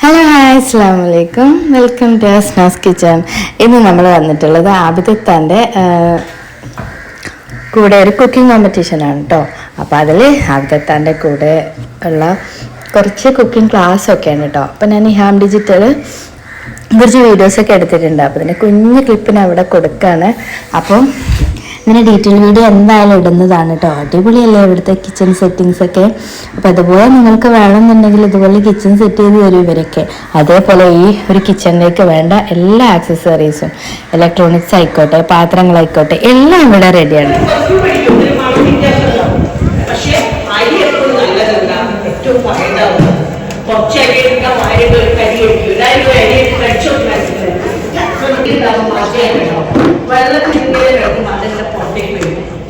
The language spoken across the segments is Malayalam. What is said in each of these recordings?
ഹലോ ഹായ് അസ്സാം വലൈക്കും വെൽക്കം ടു അസ്നാസ് കിച്ചൺ. ഇന്ന് നമ്മൾ വന്നിട്ടുള്ളത് ആബിദത്താൻ്റെ കൂടെ ഒരു കുക്കിംഗ് കോമ്പറ്റീഷനാണ് കേട്ടോ. അപ്പോൾ അതിൽ ആബിദത്താൻ്റെ കൂടെ ഉള്ള കുറച്ച് കുക്കിംഗ് ക്ലാസ്സൊക്കെയാണ് കേട്ടോ. അപ്പോൾ ഞാൻ ഹാം ഡിജിറ്റൽ കുറച്ച് വീഡിയോസൊക്കെ എടുത്തിട്ടുണ്ട്. അപ്പോൾ ഇതിൻ്റെ കുഞ്ഞു ക്ലിപ്പിന് അവിടെ കൊടുക്കുകയാണ്. അപ്പം ഇങ്ങനെ ഡീറ്റെയിൽ വീഡിയോ എന്തായാലും ഇടുന്നതാണ് കേട്ടോ. അടിപൊളിയല്ലേ ഇവിടുത്തെ കിച്ചൺ സെറ്റിങ്സൊക്കെ. അപ്പോൾ അതുപോലെ നിങ്ങൾക്ക് വേണമെന്നുണ്ടെങ്കിൽ ഇതുപോലെ കിച്ചൺ സെറ്റ് ചെയ്ത് തരും ഇവരൊക്കെ. അതേപോലെ ഈ ഒരു കിച്ചണിലേക്ക് വേണ്ട എല്ലാ ആക്സസറീസും, ഇലക്ട്രോണിക്സ് ആയിക്കോട്ടെ, പാത്രങ്ങളായിക്കോട്ടെ, എല്ലാം ഇവിടെ റെഡിയാണ്.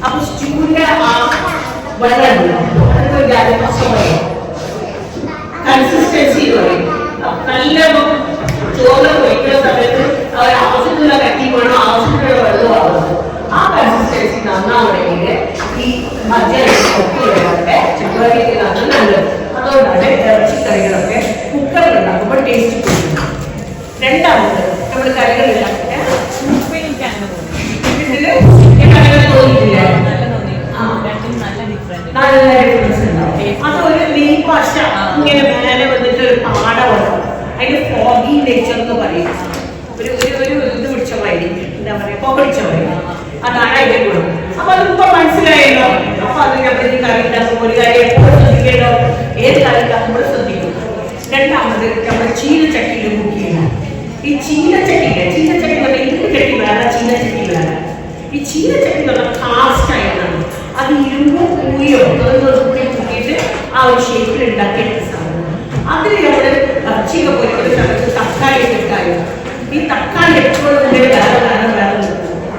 അപ്പൊ സ്റ്റൂവിന്റെ ആ വെള്ളം കൺസിസ്റ്റൻസി പറയും. നല്ല ചോറ് ഒഴിക്കുന്ന സമയത്ത് അവർ ആവശ്യത്തിലുള്ള കട്ടി വേണം, ആവശ്യത്തിലുള്ള വെള്ളമാവുന്നത്. ആ കൺസിസ്റ്റൻസി നന്നാവണമെങ്കിൽ ഈ മധ്യവരൊക്കെ ചെറുപടിക്ക് നല്ലത്. അതുകൊണ്ടാണ് ഇറച്ചിക്കറികളൊക്കെ കുക്കറിൽ ഉണ്ടാക്കുമ്പോൾ ടേസ്റ്റ് കൂടുന്നത്. രണ്ടാമത് നമ്മൾ കറികളില്ലാത്ത അതൊരു നെയ്പശ ഇങ്ങനെ മേലെ വന്നിട്ട് ഒരു പാട വരണം. അതിന് ഫോഗി നേച്ചർ എന്ന് പറയും. ഒരു ഒരു ഇത് പിടിച്ച വഴി, എന്താ പറയാ, പൊടിച്ച വഴി, അതാണ് അതിന്റെ ഗുണം. അപ്പൊ അതിപ്പോ മനസ്സിലായല്ലോ. അപ്പൊ അത് നമ്മൾ കറി ഉണ്ടാക്കുമ്പോൾ ഒരു കാര്യം എപ്പോഴും ശ്രദ്ധിക്കേണ്ടോ, ഏത് കറി ഉണ്ടാക്കുമ്പോഴും ശ്രദ്ധിക്കും. രണ്ടാമത് നമ്മൾ ചീനച്ചട്ടിയിൽ കുക്ക് ചെയ്യണം. ഈ ചീനച്ചട്ടിയില്ല, ചീനച്ചട്ടി പറഞ്ഞാൽ ഇരുന്ന് കെട്ടി വേറെ, ചീനച്ചട്ടി വേറെ. ഈ ചീനച്ചട്ടി എന്ന് പറഞ്ഞാൽ കാസ്റ്റ് ആയിട്ടാണ്. അത് ഇരുമ്പോ പൂയോ കൂടി കൂട്ടിയിട്ട് ആ ഒരു ഷേപ്പിൽ ഉണ്ടാക്കിയെടുത്ത സാധനം. അതിൽ നമ്മൾ ഇറച്ചിയൊക്കെ പൊരിക്കുന്ന സമയത്ത് തക്കാളി ഇട്ടായിരുന്നു. ഈ തക്കാളി എപ്പോഴും വേറെ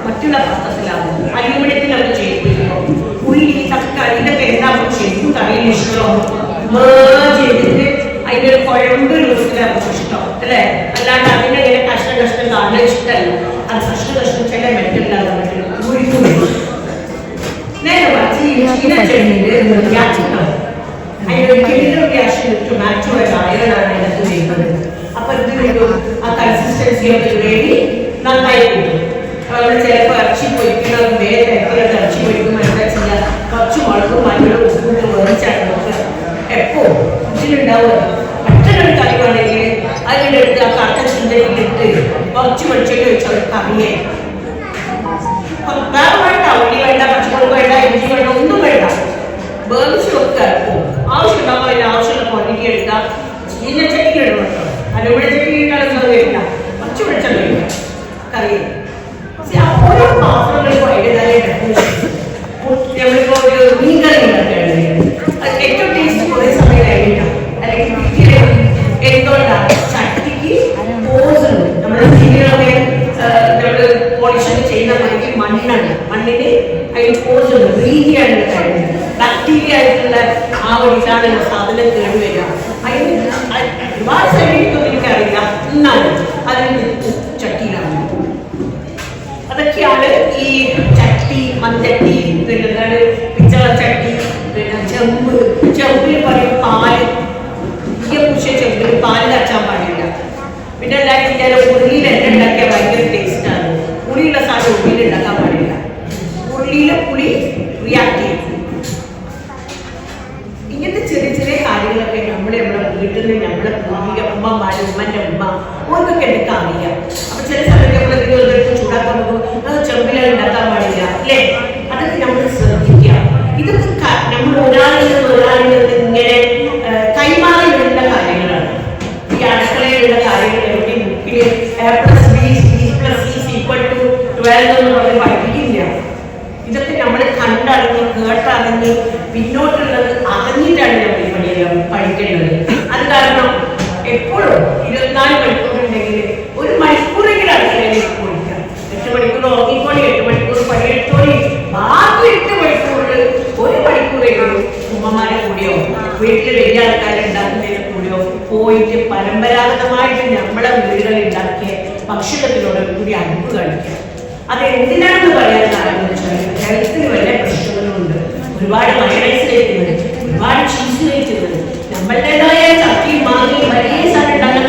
മറ്റുള്ള പാത്രത്തിലാകും. അലുമിനിയത്തിൽ അത് ചെയ്തിരിക്കുമ്പോൾ ഉള്ളി, തക്കാളി ഇതൊക്കെ എന്താകും ശരിക്കും കറിയിൽ ഇഷ്ടം ചെയ്തിട്ട് അതിൻ്റെ ഒരു കുഴമ്പ് രൂപത്തിലാണ് ഇഷ്ടം അല്ലേ. അല്ലാണ്ട് അതിൻ്റെ ഇങ്ങനെ കഷ്ണം കഷ്ണം കാണാൻ ഇഷ്ടമല്ല. അത് കഷ്ണം ചില മെറ്റലിലാണ് കുഴിക്കും. നേരെ മറിച്ച് ഈ ചീനച്ചട്ടിയിൽ ടൊമാറ്റോ അയറാണ് ഇതിനകത്ത് ചെയ്യുന്നത്. അപ്പൊ ഇത് ആ കൺസിസ്റ്റൻസി ഒക്കെ വേണ്ടി നന്നായി കിട്ടും. അവിടെ ചിലപ്പോൾ ഇറച്ചി പൊരിക്കണം, വേറെ തരത്തിലുള്ള ഇറച്ചി പൊരിക്കുമ്പോൾ എന്താ ചെയ്യുക, കുറച്ച് മുളകും മഞ്ഞളും ഉപ്പും വേറിച്ചാണ് നോക്കുക. എപ്പോ ഇതിലുണ്ടാവുക മറ്റൊരു കറി വേണമെങ്കിൽ അതിൻ്റെ അടുത്ത് ആ കറുത്ത ചിന്തയിലിട്ട് കുറച്ച് വെളിച്ചെണ്ണ വെച്ച ഒരു കറിയെ വേറെ വേണ്ട, ഉള്ളി വേണ്ട, പച്ചമുളക് വേണ്ട, ഇഞ്ചി വേണ്ട, ഒന്നും വേണ്ട, വേവിച്ച് വെക്കുക. ആവശ്യമുണ്ടാകുമ്പോൾ അതിന് ആവശ്യമുള്ള ക്വാണ്ടിറ്റി എടുക്കുക. ചീനച്ചട്ടിക്ക് ഇടണം കേട്ടോ. അലുമിനിയം ചട്ടി ഇട്ടാലും വരില്ല. കുറച്ച് വെളിച്ചെണ്ണ വയ്ക്കുക കറിയിൽ. ഓരോ പാത്രങ്ങൾക്കും അതിൻ്റെതായ ഡെഫിനിഷൻ. നമ്മളിപ്പോൾ ഒരു മീൻ കറി ഉണ്ടാക്കുകയാണെങ്കിൽ അത് ഏറ്റവും ടേസ്റ്റ് കുറേ സമയം കഴിഞ്ഞിട്ടാണ്. അല്ലെങ്കിൽ എന്തുകൊണ്ടാണ് ചട്ടിക്ക് പോസ് ഉണ്ട്. നമ്മുടെ ചീനികളൊക്കെ നമ്മൾ പോളിഷ് ചെയ്യുന്ന മണിക്ക് മണ്ണാണ്. മണ്ണിന് അതിന് പോസ് ഉണ്ട്. ബ്രീതിയാണ് കഴിയുന്നത്. ബാക്ടീരിയ ആയിട്ടുള്ള ആ ഒരു ഇതാണ് സാധനം കേട് വരിക. അതിന് ഒരുപാട് ശരീരത്തൊന്നും എനിക്കറിയില്ല, എന്നാലും അതിന് ചട്ടിയിലാണ്. അതൊക്കെയാണ് ഈ ചട്ടി, മൺചട്ടി, പിന്നെ പിച്ചള ചട്ടി, പിന്നെ ചെമ്പിൽ പറയും പാല്. ഈ പുഷ ചെമ്പിൽ പാല് കച്ചാൻ പാടില്ല. പിന്നെ എല്ലാവരും ഉള്ളിയിൽ എണ്ണ ഉണ്ടാക്കിയാൽ ഭയങ്കര ടേസ്റ്റാണ്. പുളിയുള്ള സാധനം ഉള്ളിയിൽ ഉണ്ടാക്കാൻ പാടില്ല. ഉള്ളിയിലെ പുളി റിയാക്ട് ചെയ്യും. ഇങ്ങനത്തെ ചെറിയ ചെറിയ കാര്യങ്ങളൊക്കെ നമ്മുടെ വീട്ടിൽ നിന്ന് നമ്മുടെ പൂർവിക ഉമ്മമാര്, ഉമ്മന്റെ ഉമ്മ ഓർക്കൊക്കെ എടുക്കാൻ അറിയാം. അപ്പൊ ചില സമയത്ത് നമ്മൾ എടുത്ത് ചൂടാക്കാൻ പോകുമ്പോൾ അത് ചെമ്പില ഉണ്ടാക്കാൻ പാടില്ല അല്ലേ. അതൊക്കെ നമ്മൾ ശ്രദ്ധിക്കുക. ഇതൊക്കെ നമ്മൾ ഒരാളിൽ നിന്ന് ഇങ്ങനെ കൈമാറി വരുന്ന കാര്യങ്ങളാണ്. ഈ അടുക്കളയിലുള്ള കാര്യങ്ങൾ എവിടെ ബുക്കിൽ A+B+C=12 എന്ന് പറഞ്ഞ് പഠിപ്പിക്കില്ല. ഇതൊക്കെ നമ്മൾ കണ്ടറിഞ്ഞ് കേട്ടറിഞ്ഞ് പിന്നോട്ടുള്ളത് അറിഞ്ഞിട്ടാണ് നമ്മൾ പഠിക്കേണ്ടത്. അത് കാരണം എപ്പോഴും 24 മണിക്കൂറുണ്ടെങ്കിൽ ഒരു മണിക്കൂറെങ്കിലും അടുക്കളയിലേക്ക് പോയിക്കാം. 8 മണിക്കൂർ ഉറങ്ങിക്കോളി, 8 മണിക്കൂർ പണിയെടുത്തോളി. ബാക്കി 8 മണിക്കൂറിൽ ഒരു മണിക്കൂറെങ്കിലും ഉമ്മമാരെ കൂടിയോ വീട്ടിൽ വലിയ ആൾക്കാരുണ്ടാക്കുന്നതിനെ കൂടിയോ പോയിട്ട് പരമ്പരാഗതമായിട്ട് നമ്മളെ വീടുകളിൽ ഉണ്ടാക്കിയ ഭക്ഷണത്തിനോട് കൂടി അടുപ്പ് കാണിക്കുക. അത് എന്തിനാണെന്ന് പറയാൻ കാരണം വെച്ചാൽ ഹെൽത്തിന് വല്ല പ്രശ്നങ്ങളുണ്ട്. ഒരുപാട് മയണൈസ് കഴിക്കുന്നത്, ഒരുപാട് ചീസ് കഴിക്കുന്നത്, നമ്മളുടേതായ ചട്ടിയും മാങ്ങയും വലിയ സാധനം ഉണ്ടാക്കാൻ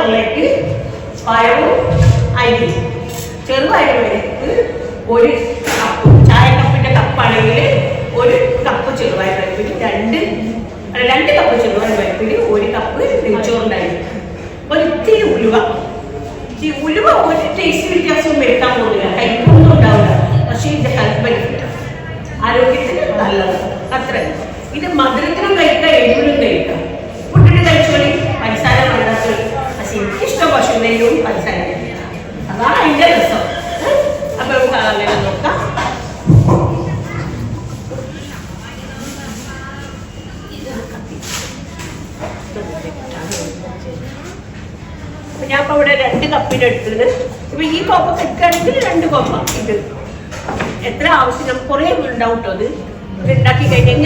ഉരുളയ്ക്ക് പഴവും അരി ചെറുപയർ പരിപ്പ് 1 കപ്പ്, ചായ കപ്പിന്റെ കപ്പാണെങ്കിൽ 1 കപ്പ് ചെറുപയർ പരിപ്പിന് 2 കപ്പ് ചെറുപയർ പരിപ്പിന് 1 കപ്പ് നെയ്ച്ചോറുണ്ടായി. ഇത്തിരി ഉലുവ. ഈ ഉലുവ ഒരു ടേസ്റ്റ് വ്യത്യാസവും വരുത്താൻ പോകുന്നില്ല, കയ്പൊന്നും ഉണ്ടാവില്ല. പക്ഷെ ഇത് ഹെൽത്ത് ബെനിഫിറ്റ്, ആരോഗ്യത്തിന് നല്ലത്. അത്ര ഇത് മധുരത്തിനും കഴിക്കാം, എരിവിനും കഴിക്കാം. ഫുഡിന് കഴിച്ചോളി, പഞ്ചസാര വേണ്ടാത്തോളി. പക്ഷെ എനിക്കിഷ്ടം പശുനെയ്യും പഞ്ചസാര, അതാണ് അതിന്റെ രസം. അപ്പൊ നമുക്ക് അങ്ങനെ നോക്കാം. ഞാൻ ഇപ്പൊ ഇവിടെ 2 കപ്പിന് എടുത്തത്. ഇപ്പൊ ഈ കോപ്പൊക്കെ എടുക്കുകയാണെങ്കിൽ 2 കോപ്പ. ഇത് എത്ര ആവശ്യം, നമുക്ക് കുറേ ഉണ്ടാവും കേട്ടോ. ഇത് ഉണ്ടാക്കി കഴിഞ്ഞാൽ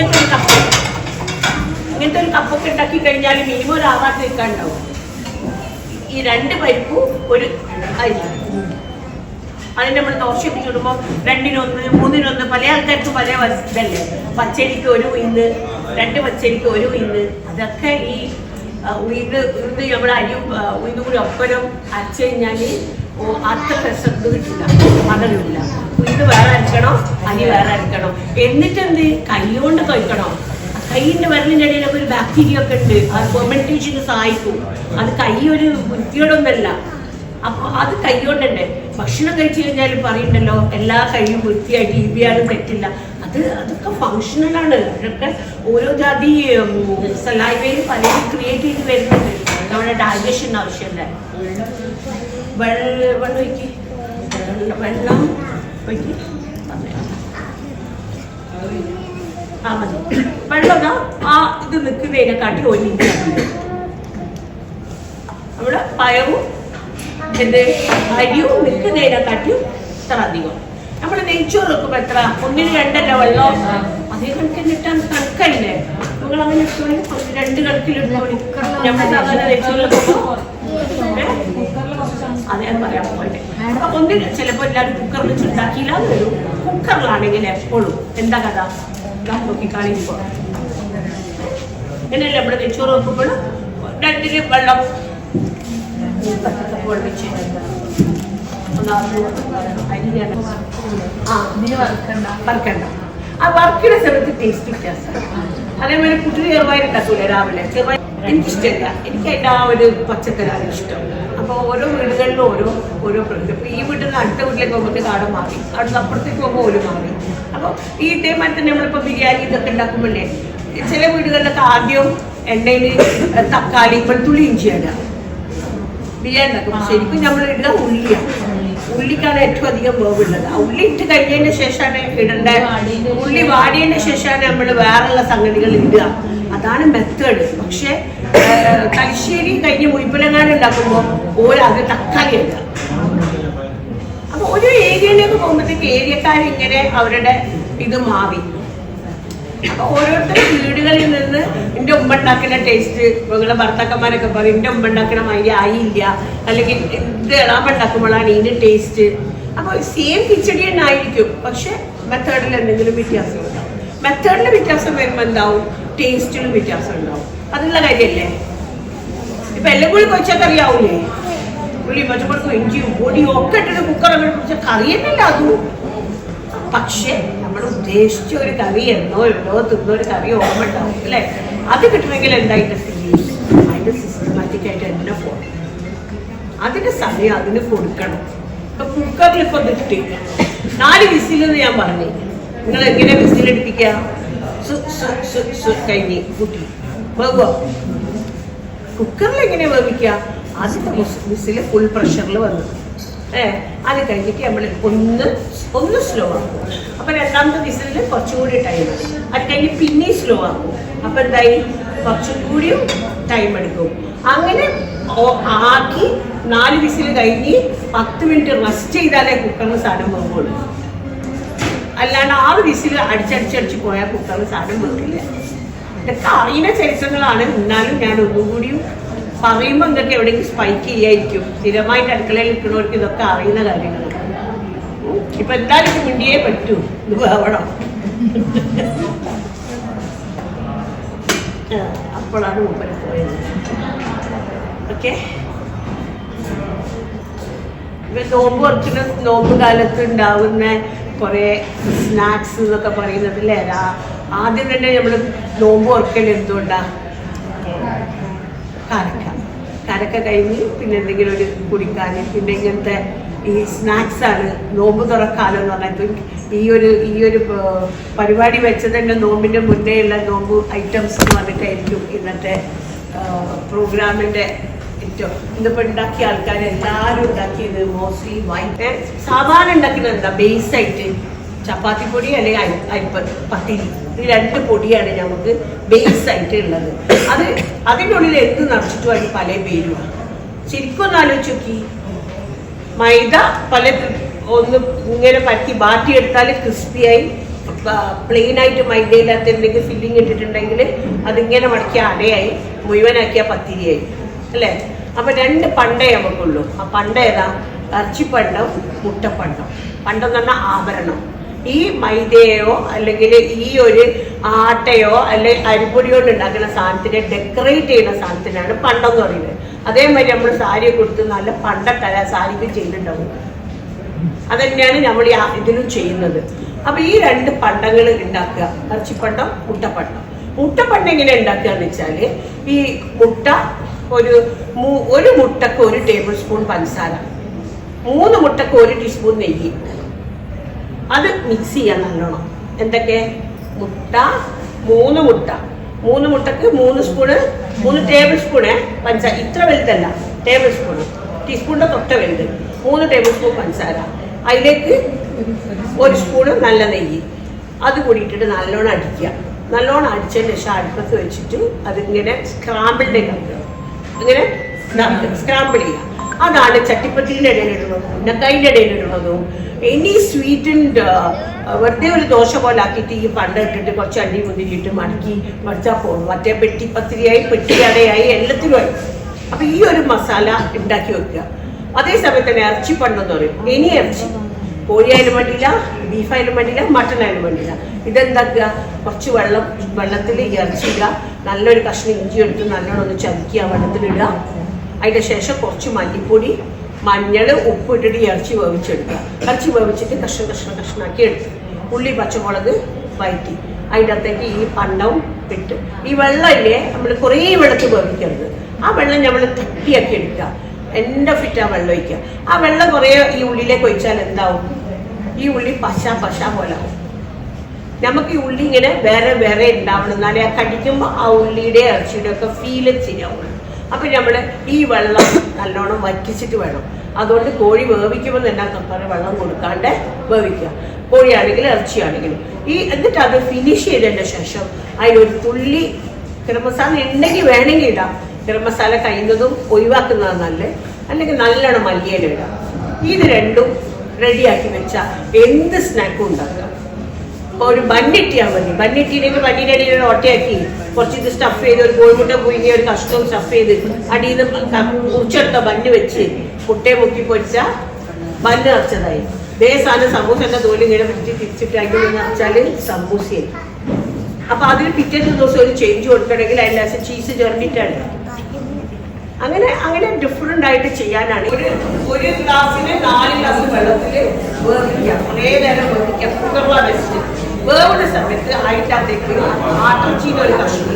ഇങ്ങനത്തെ ഒരു കപ്പൊക്കെ ഉണ്ടാക്കി കഴിഞ്ഞാൽ മിനിമം ഒരു 6 വെക്കാൻ ഉണ്ടാവും. ഈ 2 പരിപ്പും 1 അരി, അതിന് നമ്മൾ ദോശയൊക്കെ ചുടുമ്പോൾ 2-1 3-1 പല ആൾക്കാർക്ക് പല ഇതല്ലേ. പച്ചരിക്ക് 1 ഉഴുന്ന്, 2 പച്ചരിക്ക് 1 ഉഴുന്ന്. അതൊക്കെ ഈ ഉഴുന്ന് നമ്മുടെ അരിയും ഉഴുന്നും കൂടി ഒപ്പരം അരച്ചു കഴിഞ്ഞാൽ അത്ര രസം കിട്ടില്ല, മധുരമില്ല. ഉഴുന്ന് വേറെ അരക്കണം, അരി വേറെ അരക്കണം. എന്നിട്ട് എന്ത് കൈ കൊണ്ട് കഴിക്കണം. കൈയിൻ്റെ വിരലിൻ്റെ ഇടയിലൊക്കെ ഒരു ബാക്ടീരിയ ഒക്കെ ഉണ്ട്, അത് ഫെർമെന്റേഷന് സഹായിക്കും. അത് കൈ ഒരു വൃത്തിയോടൊന്നല്ല. അപ്പോൾ അത് കൈകൊണ്ടല്ലേ ഭക്ഷണം കഴിച്ചു കഴിഞ്ഞാലും പറയുന്നുണ്ടല്ലോ എല്ലാ കൈയും വൃത്തിയായിട്ട് ഇരിയാലും തെറ്റില്ല. അതൊക്കെ ഫങ്ഷണലാണ്. ഇതൊക്കെ ഓരോ ജാതി സലൈവയിൽ പലരും ക്രിയേറ്റ് ചെയ്ത് വരുന്നുണ്ട്. നമ്മുടെ ഡൈജഷൻ ആവശ്യമല്ല. വെള്ളം ഒഴിക്കി, വെള്ളം ഒഴിക്കി മതി. വെള്ളം ഇത് നിൽക്കുന്നതിനെക്കാട്ടി 1 ഇഞ്ച് നമ്മുടെ പയവും അരിയും നിൽക്കുന്നതിനെക്കാട്ടിയും ഇത്ര അധികം. നമ്മൾ നെയ്ച്ചോറ് വെക്കുമ്പോൾ എത്ര 1-2 വെള്ളം അതേ കണക്കിന് ഇട്ടാൽ കണക്കല്ലേ. നിങ്ങൾ അങ്ങനെ ഇട്ടോളി, 2 കണക്കിലിട്ടോളി. നമ്മൾ സാധാരണ നെയ്ച്ചോറ് വെക്കുമ്പോൾ അത് ഞാൻ പറയാൻ പോകട്ടെ. അപ്പൊ ചിലപ്പോൾ എല്ലാവരും കുക്കറിൽ വെച്ചുണ്ടാക്കിയില്ല വരും. കുക്കറിലാണെങ്കിൽ എപ്പോഴും എന്താ കഥ നോക്കി കാണിക്കുമ്പോൾ ഇങ്ങനെയല്ലേ നമ്മുടെ നെയ്ച്ചോറ് വെക്കുമ്പോൾ 2 വെള്ളം വെച്ച് വറുക്കണ്ട. ആ വറുക്കുന്ന സമയത്ത് ടേസ്റ്റ് വ്യത്യാസം. അതേപോലെ പുതിയ ചെറുപയർ ഉണ്ടാക്കൂല രാവിലെ. ചെറുപയർ എനിക്കിഷ്ടമല്ല, എനിക്ക് അതിൻ്റെ ആ ഒരു പച്ചക്കറിയാണ് ഇഷ്ടം. അപ്പോൾ ഓരോ വീടുകളിലും ഓരോ പ്രകൃതി. ഇപ്പോൾ ഈ വീട്ടിൽ നിന്ന് അടുത്ത വീട്ടിലേക്ക് പോകുമ്പോൾ കാടം മാറി, അടുത്ത അപ്പുറത്തേക്ക് പോകുമ്പോൾ ഒരു മാറി. അപ്പോൾ ഈ ടൈമായി തന്നെ നമ്മളിപ്പോൾ ബിരിയാണി ഇതൊക്കെ ഉണ്ടാക്കുമ്പോഴേ ചില വീടുകളിലൊക്കെ ആദ്യം എണ്ണയിൽ തക്കാളി വെളുത്തുള്ളി ഇഞ്ചിയാണ് ബിരിയാണി ഉണ്ടാക്കും. ശരിക്കും നമ്മൾ ഇടുക ഉള്ളിയാണ്. ഉള്ളിക്കാണ് ഏറ്റവും അധികം വേവുള്ളത്. ആ ഉള്ളി ഇട്ട് കഴിഞ്ഞതിന് ശേഷമാണ് ഇടേണ്ട. ഉള്ളി വാടിയതിന് ശേഷമാണ് നമ്മൾ വേറെയുള്ള സംഗതികൾ ഇടുക. അതാണ് മെത്തേഡ്. പക്ഷെ തലശ്ശേരി കഴിഞ്ഞ് മുയിപ്പലങ്ങാട് ഉണ്ടാക്കുമ്പോൾ അത് തക്കാളി ഇടുക. അപ്പൊ ഒരു ഏരിയയിലേക്ക് പോകുമ്പോഴത്തേക്ക് ഏരിയക്കാരിങ്ങനെ അവരുടെ ഇത് മാറി. അപ്പൊ ഓരോരുത്തരും വീടുകളിൽ നിന്ന് എൻ്റെ ഉമ്മ ഉണ്ടാക്കുന്ന ടേസ്റ്റ്, നിങ്ങളുടെ ഭർത്താക്കന്മാരൊക്കെ പറയും എൻ്റെ ഉമ്മ ഉണ്ടാക്കുന്ന മൈ ആയില്ല, അല്ലെങ്കിൽ ഇത് എളാമ്പ ഉണ്ടാക്കുമ്പോഴാണ് ഇതിന് ടേസ്റ്റ്. അപ്പോൾ സെയിം കിച്ചടി തന്നെ ആയിരിക്കും, പക്ഷെ മെത്തേഡിൽ എന്തെങ്കിലും വ്യത്യാസം ഉണ്ടാവും. മെത്തേഡിൽ വ്യത്യാസം വരുമ്പോൾ എന്താവും, ടേസ്റ്റിലും വ്യത്യാസം ഉണ്ടാവും. അതുള്ള കാര്യമല്ലേ. ഇപ്പൊ എല്ലാം കൂടി കൊച്ചാൽ കറിയാവൂലേ? ഉള്ളി പച്ചമുളകും ഇഞ്ചിയും പൊടിയും ഒക്കെ ഇട്ടിട്ട് കുക്കറൊക്കെ കുറിച്ച കറി തന്നെയല്ല അതും. പക്ഷെ നമ്മൾ ഉദ്ദേശിച്ച ഒരു കറി എന്നോ തിന്നോ ഒരു കറി ഓർമ്മ ഉണ്ടാവും അല്ലേ? അത് കിട്ടണമെങ്കിൽ എന്തായിട്ട് അതിന്റെ സിസ്റ്റമാറ്റിക് ആയിട്ട് തന്നെ പോകണം. അതിന്റെ സമയം അതിന് കൊടുക്കണം. ഇപ്പൊ കുക്കറിൽ ഇപ്പൊ കിട്ടി 4 വിസിലെന്ന് ഞാൻ പറഞ്ഞു. നിങ്ങൾ എങ്ങനെ വിസിലടിപ്പിക്കുക? കഴിഞ്ഞ് കൂട്ടി വേവോ? കുക്കറിൽ എങ്ങനെ വേവിക്കുക? ആദ്യത്തെ വിസില് ഫുൾ പ്രഷറിൽ വന്നു. അത് കഴിഞ്ഞിട്ട് നമ്മൾ ഒന്ന് സ്ലോ ആക്കും. അപ്പൊ രണ്ടാമത്തെ വിസിലിൽ കുറച്ചുകൂടി ടൈം. അത് കഴിഞ്ഞ് പിന്നെ സ്ലോ ആക്കും. അപ്പൊ എന്തായി, കുറച്ചും കൂടിയും ടൈം എടുക്കും. അങ്ങനെ ആക്കി 4 വിസിൽ കഴിഞ്ഞ് 10 മിനിറ്റ് റെസ്റ്റ് ചെയ്താലേ കുക്കറിന് സാധനം പോകുള്ളൂ. അല്ലാണ്ട് 6 വിസിൽ അടിച്ചടിച്ചടിച്ച് പോയാൽ കുക്കറിന് സാധനം വെക്കില്ല. ഇതൊക്കെ അറിയുന്ന ചരിത്രങ്ങളാണ്. എന്നാലും ഞാൻ ഒന്നുകൂടിയും പറയുമ്പോൾ ഇതൊക്കെ എവിടെയെങ്കിലും സ്പൈക്ക് ചെയ്യായിരിക്കും. സ്ഥിരമായിട്ട് അടുക്കളയിൽ നിൽക്കുന്നവർക്ക് ഇതൊക്കെ അറിയുന്ന കാര്യങ്ങളാണ്. ഇപ്പൊ എന്തായാലും ഇത് മിണ്ടിയേ പറ്റൂ, ഇത് വേവണം. അപ്പോഴാണ് മൂപ്പര് പോയത്. ഓക്കെ, നോമ്പ് തുറക്കുന്ന നോമ്പ് കാലത്ത് ഉണ്ടാവുന്ന കുറേ സ്നാക്സ് എന്നൊക്കെ പറയുന്നത് അല്ലേ? ആദ്യം തന്നെ നമ്മൾ നോമ്പ് തുറക്കൽ എന്തുകൊണ്ടാണ്? കരക്ക കഴിഞ്ഞ് പിന്നെ എന്തെങ്കിലും ഒരു കുടിക്കാൻ, പിന്നെ ഇങ്ങനത്തെ ഈ സ്നാക്സാണ് നോമ്പ് തുറക്കാലം എന്ന് പറഞ്ഞാൽ. ഈ ഒരു പരിപാടി വെച്ചത് തന്നെ നോമ്പിൻ്റെ മുന്നേ ഉള്ള നോമ്പ് ഐറ്റംസ് എന്ന് പറഞ്ഞിട്ടായിരിക്കും ഇന്നത്തെ പ്രോഗ്രാമിൻ്റെ ഏറ്റവും. ഇന്നിപ്പോൾ ഉണ്ടാക്കിയ ആൾക്കാർ എല്ലാവരും ഉണ്ടാക്കിയത് മോസ്റ്റ്ലി വൈറ്റ്. സാധാരണ ഉണ്ടാക്കുന്നത് എന്താ? ബേസായിട്ട് ചപ്പാത്തിപ്പൊടി അല്ലെങ്കിൽ പത്തിരി, ഈ 2 പൊടിയാണ് നമുക്ക് ബേസായിട്ട് ഉള്ളത്. അതിനുള്ളിൽ എന്ത് നിറച്ചിട്ടും അതിന് പല പേരുമാണ്. ശരിക്കും ഒന്ന് ആലോചിച്ച് നോക്കി, മൈദ ഒന്ന് ഇങ്ങനെ പറ്റി ബാറ്റിയെടുത്താൽ ക്രിസ്പിയായി, പ്ലെയിനായിട്ട് മൈദയില്ലാത്ത എന്തെങ്കിലും ഫില്ലിങ് ഇട്ടിട്ടുണ്ടെങ്കിൽ അതിങ്ങനെ മടക്കിയ അടയായി, മുഴുവനാക്കിയ പത്തിരിയായി അല്ലേ? അപ്പം 2 പണ്ടേ നമുക്കുള്ളൂ. ആ പണ്ട ഏതാ? ഇറച്ചിപ്പണ്ടം, മുട്ടപ്പണ്ടം. പണ്ടം എന്ന് പറഞ്ഞാൽ ആഭരണം. ഈ മൈദയോ അല്ലെങ്കിൽ ഈ ഒരു ആട്ടയോ അല്ലെങ്കിൽ അരിപ്പൊടി കൊണ്ട് ഉണ്ടാക്കുന്ന സാധനത്തിനെ ഡെക്കറേറ്റ് ചെയ്യുന്ന സാധനത്തിനാണ് പണ്ടം എന്ന് പറയുന്നത്. അതേമാതിരി നമ്മൾ സാരിയെ കൊടുത്ത് നല്ല പണ്ടക്കല സാരിക്ക് ചെയ്തിട്ടുണ്ടാവും. അതുതന്നെയാണ് നമ്മൾ ഇതിലും ചെയ്യുന്നത്. അപ്പൊ ഈ 2 പണ്ടങ്ങൾ ഉണ്ടാക്കുക, ഇറച്ചിപ്പണ്ടം, മുട്ടപ്പണ്ടം. മുട്ടപ്പണ്ടം എങ്ങനെ ഉണ്ടാക്കുക എന്ന് വെച്ചാൽ, ഈ മുട്ട ഒരു മുട്ടക്ക് 1 ടേബിൾ സ്പൂൺ പഞ്ചസാര, 3 മുട്ടക്ക് 1 ടീസ്പൂൺ നെയ്യ്, അത് മിക്സ് ചെയ്യാൻ നല്ലോണം. എന്തൊക്കെ? മുട്ട, 3 മുട്ടക്ക് 3 ടേബിൾ സ്പൂണ് പഞ്ചസാര. ഇത്ര വലുതല്ല, ടേബിൾ സ്പൂൺ, ടീസ്പൂണിന്റെ തൊട്ട വലുത്. 3 ടേബിൾ സ്പൂൺ പഞ്ചസാര, അതിലേക്ക് 1 സ്പൂണ് നല്ല നെയ്യ്, അത് കൂടിയിട്ടിട്ട് നല്ലോണം അടിക്കുക. നല്ലോണം അടിച്ചതിന് ശേഷം അടുപ്പത്ത് വെച്ചിട്ട് അതിങ്ങനെ സ്ക്രാമ്പിളിൻ്റെ ഇങ്ങനെ സ്ക്രാമ്പിൾ ചെയ്യുക. അതാണ് ചട്ടിപ്പത്തിൻ്റെ ഇടയിലിടുന്നതും ഉന്നക്കായിൻ്റെ ഇടയിലിടുന്നതും. ഇനി സ്വീറ്റൻഡ് വെറുതെ ഒരു ദോശ പോലെ ആക്കിയിട്ട് ഈ പണ്ട ഇട്ടിട്ട് കുറച്ച് അണ്ടി മുന്തിരിയിട്ട് മടക്കി മറിച്ചാൽ പോകും. മറ്റേ പെട്ടിപ്പത്തിരിയായി, പെട്ടിയടയായി, എല്ലാത്തിലുമായി. അപ്പം ഈ ഒരു മസാല ഉണ്ടാക്കി വെക്കുക. അതേസമയത്ത് തന്നെ ഇറച്ചിപ്പണ്ടെന്ന് പറയും. ഇനി ഇറച്ചി, കോഴിയായാലും വേണ്ടിയില്ല, ബീഫായാലും വേണ്ടിയില്ല, മട്ടനായാലും വേണ്ടിയില്ല. ഇതെന്താക്കുക? കുറച്ച് വെള്ളത്തിൽ ഇറച്ചിയിടുക, നല്ലൊരു കഷ്ണം ഇഞ്ചി എടുത്ത് നല്ലോണം ഒന്ന് ചതിക്കുക, വെള്ളത്തിലിടുക. അതിൻ്റെ ശേഷം കുറച്ച് മല്ലിപ്പൊടി, മഞ്ഞൾ, ഉപ്പ് ഇട്ടിട്ട് ഇറച്ചി വേവിച്ചെടുക്കുക. ഇറച്ചി വേവിച്ചിട്ട് കഷ്ണാക്കി എടുത്ത് ഉള്ളി, പച്ചമുളക് വഴറ്റി അതിൻ്റെ അകത്തേക്ക് ഈ പണ്ടവും ഇട്ട്, ഈ വെള്ളമില്ലേ നമ്മൾ കുറേ വെള്ളത്തിൽ വേവിക്കരുത്. ആ വെള്ളം നമ്മൾ തട്ടിയാക്കി എടുക്കുക. എൻ്റെ ഫിറ്റ് ആ വെള്ളം ഒഴിക്കുക. ആ വെള്ളം കുറേ ഈ ഉള്ളിലേക്ക് ഒഴിച്ചാൽ എന്താവും? ഈ ഉള്ളി പശ പോലെ ആവും. നമുക്ക് ഈ ഉള്ളി ഇങ്ങനെ വേറെ ഉണ്ടാവണം, എന്നാലേ ആ കടിക്കുമ്പോൾ ആ ഉള്ളിയുടെ ഇറച്ചിയുടെ ഒക്കെ ഫീല് ശരിയാവുള്ളൂ. അപ്പം നമ്മൾ ഈ വെള്ളം നല്ലോണം വറ്റിച്ചിട്ട് വേണം. അതുകൊണ്ട് കോഴി വേവിക്കുമ്പോൾ തന്നെ കപ്പറ വെള്ളം കൊടുക്കാണ്ട് വേവിക്കുക, കോഴിയാണെങ്കിലും ഇറച്ചിയാണെങ്കിലും. എന്നിട്ട് അത് ഫിനിഷ് ചെയ്തതിൻ്റെ ശേഷം അതിലൊരു തുള്ളി ഗരം മസാല ഉണ്ടെങ്കിൽ വേണമെങ്കിൽ ഇടാം. ഗരം മസാല കഴിയുന്നതും ഒഴിവാക്കുന്നതാണ് നല്ലത്. അല്ലെങ്കിൽ നല്ലോണം മല്ലിയില ഇടാം. ഇത് 2ഉം റെഡിയാക്കി വെച്ചാൽ എന്ത് സ്നാക്കും ഉണ്ടാക്കാം. ഇപ്പോൾ ഒരു ബണ്ണിട്ടിയാൽ മതി. ബണ്ണിട്ടിയിലേക്ക് ബണ്ണിൻ്റെ അടിയിൽ ഒട്ടയാക്കി കുറച്ച് ഇത് സ്റ്റഫ് ചെയ്ത്, ഒരു കോഴിമുട്ട പുഴുങ്ങിയ ഒരു കഷ്ണവും സ്റ്റഫ് ചെയ്ത് അടിയിൽ നിന്ന് മുറിച്ചെടുത്ത ബണ്ണ് വെച്ച് മുട്ടയെ മുക്കി പൊരിച്ചാൽ ബണ്ണ് നിറച്ചതായി. ഇതേ സാധനം സമൂസൻ്റെ തോല് ഇങ്ങനെ വെച്ച് തിരിച്ചിട്ട് അതിൽ നിന്ന് നിറച്ചാൽ സമൂസയായി. അപ്പൊ അതിന് പിറ്റേത്തെ ദിവസം ഒരു ചേഞ്ച് കൊടുക്കണമെങ്കിൽ അതിൻ്റെ ചീസ് ചേർന്നിട്ടാണ്. അങ്ങനെ ഡിഫറെൻ്റ് ആയിട്ട് ചെയ്യാനാണ്. ഒരു ഗ്ലാസ്സിന് 4 ഗ്ലാസ് വെള്ളത്തിൽ വേവിക്കുക, കുറേ നേരം വേവിക്കുക. കുക്കറിലാണ് വെച്ചിട്ട് വേവുന്ന സമയത്ത് അതിൻ്റെ അകത്തേക്ക് ആട്ടിറച്ചിയുടെ ഒരു കഷ്ണം